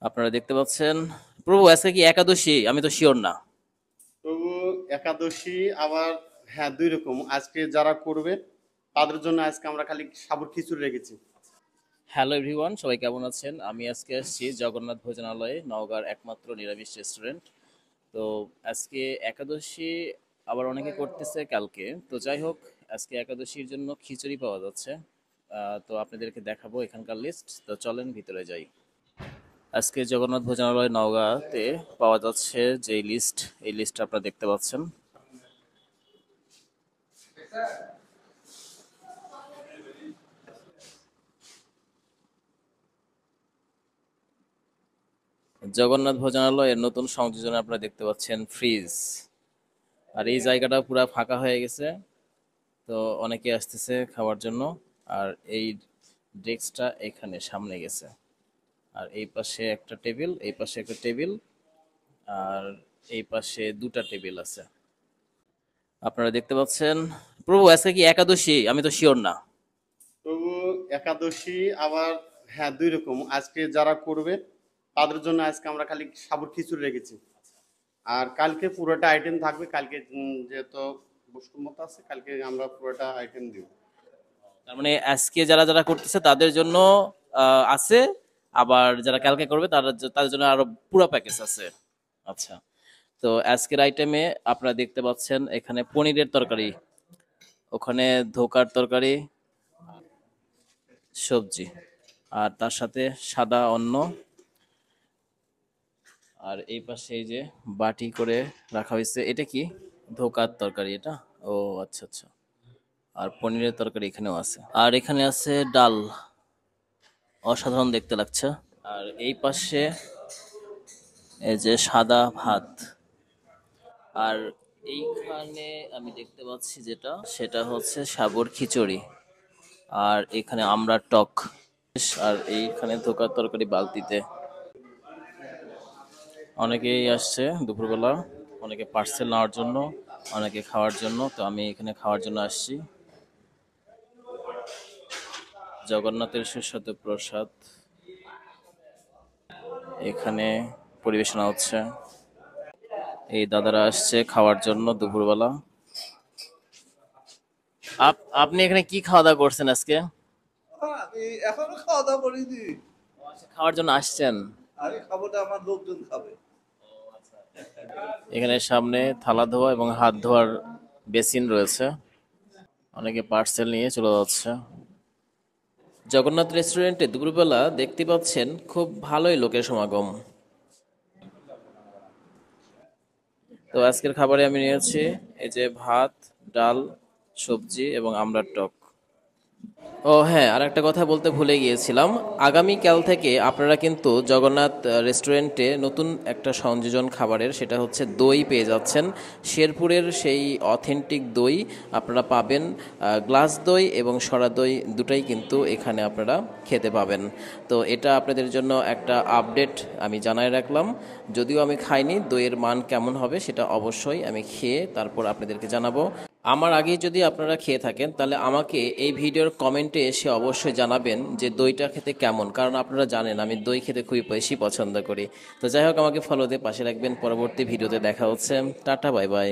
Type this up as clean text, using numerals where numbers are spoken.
আপনারা দেখতে পাচ্ছেন প্রভু আজকে কি একাদশী? আমি তো শিওর না। তবু একাদশী আবার হ্যাঁ, দুই রকম। আজকে যারা করবে তাদের জন্য আজকে আমরা খালি সাবুর খিচুড়ি রেখেছি। হ্যালো এভরিওয়ান, সবাই কেমন আছেন? আমি আজকে আসছি জগন্নাথ ভোজনালয়ে, নওগাঁর একমাত্র নিরামিষ রেস্টুরেন্ট। তো আজকে একাদশী, আবার অনেকে করতেছে কালকে। তো যাই হোক, আজকে একাদশীর জন্য খিচুড়ি পাওয়া যাচ্ছে। তো আপনাদেরকে দেখাবো এখানকার লিস্ট। তো চলেন ভিতরে যাই। আজকে জগন্নাথ ভোজনালয় নওগাঁতে পাওয়া যাচ্ছে যে লিস্ট, এই লিস্টটা আপনারা দেখতে পাচ্ছেন। জগন্নাথ ভোজনালয়ের নতুন সংযোজন আপনারা দেখতে পাচ্ছেন, ফ্রিজ। আর এই জায়গাটা পুরো ফাঁকা হয়ে গেছে, তো অনেকে আসতেছে খাওয়ার জন্য। আর এই ডেস্কটা এখানে সামনে গেছে, আর এই পাশে একটা টেবিল, এই পাশে একটা টেবিল, আর এই পাশে দুটা টেবিল আছে। আপনারা দেখতে পাচ্ছেন। প্রভু আজকে কি একাদশী? আমি তো শিওর না। তবু একাদশী আবার হ্যাঁ, দুই রকম। আজকে যারা করবে তাদের জন্য আজকে আমরা খালি সাবুর খিচুড়ি রেখেছি। আর কালকে পুরোটা আইটেম থাকবে। কালকে যেহেতু বৈষ্ণবতা আছে, কালকে আমরা পুরোটা আইটেম দিব। তার মানে আজকে যারা যারা করতেছে তাদের জন্য আছে, আবার যারা কালকে করবে তারা তাদের জন্য আরো পুরো প্যাকেজ আছে। আচ্ছা। তো আজকের আইটেমে আপনারা দেখতে পাচ্ছেন এখানে পনিরের তরকারি, ওখানে ধোকার তরকারি, সবজি, আর তার সাথে সাদা অন্ন। আর এই পাশে এই যে বাটি করে রাখা হয়েছে, এটা কি? ধোকার তরকারি এটা। ও আচ্ছা আচ্ছা। আর পনিরের তরকারি এখানেও আছে, আর এখানে আছে ডাল। অসাধারণ দেখতে লাগছে। আর এই পাশে এই যে সাদা ভাত। আর এইখানে আমি দেখতে পাচ্ছি যেটা, সেটা হচ্ছে সাবুর খিচুড়ি। আর এখানে আমরা টক। আর এইখানে ধোকার তরকারি বালতিতে। অনেকেই আসছে দুপুরবেলা, অনেকে পার্সেল নেওয়ার জন্য, অনেকে খাওয়ার জন্য। তো আমি এখানে খাওয়ার জন্য আসছি। জগন্নাথের সুস্বাদু প্রসাদ এখানে পরিবেশনা হচ্ছে। এই দাদারা আসছে খাওয়ার জন্য দুপুরবেলা। আপনি এখানে কি খাওয়া দাওয়া করছেন আজকে? আমি এখনো খাওয়া দাওয়া করিনি। খাওয়ার জন্য আসছেন? আমি খাবো না, আমার লোকজন খাবে। এখানে সামনে থালা ধোয়া এবং হাত ধোয়ার বেসিন রয়েছে। অনেকে পার্সেল নিয়ে চলে যাচ্ছে। জগন্নাথ রেস্টুরেন্টে দুপুরবেলা দেখতে পাচ্ছেন খুব ভালোই লোকের সমাগম। তো আজকের খাবারে আমি নিয়েছি এই যে ভাত, ডাল, সবজি এবং আমড়ার টক। ও হ্যাঁ, আর একটা কথা বলতে ভুলে গিয়েছিলাম। আগামীকাল থেকে আপনারা কিন্তু জগন্নাথ রেস্টুরেন্টে নতুন একটা সংযোজন খাবারের, সেটা হচ্ছে দই পেয়ে যাচ্ছেন। শেরপুরের সেই অথেন্টিক দই আপনারা পাবেন। গ্লাস দই এবং সরা দই দুটাই কিন্তু এখানে আপনারা খেতে পাবেন। তো এটা আপনাদের জন্য একটা আপডেট আমি জানাই রাখলাম। যদিও আমি খাইনি, দইয়ের মান কেমন হবে সেটা অবশ্যই আমি খেয়ে তারপর আপনাদেরকে জানাবো। আমার আগেই যদি আপনারা খেয়ে থাকেন তাহলে আমাকে এই ভিডিওর কমেন্টে এসে অবশ্যই জানাবেন যে দইটা খেতে কেমন, কারণ আপনারা জানেন আমি দই খেতে খুবই বেশি পছন্দ করি। তো যাই হোক, আমাকে ফলো দিয়ে পাশে রাখবেন। পরবর্তী ভিডিওতে দেখা হচ্ছে। Tata, bye bye.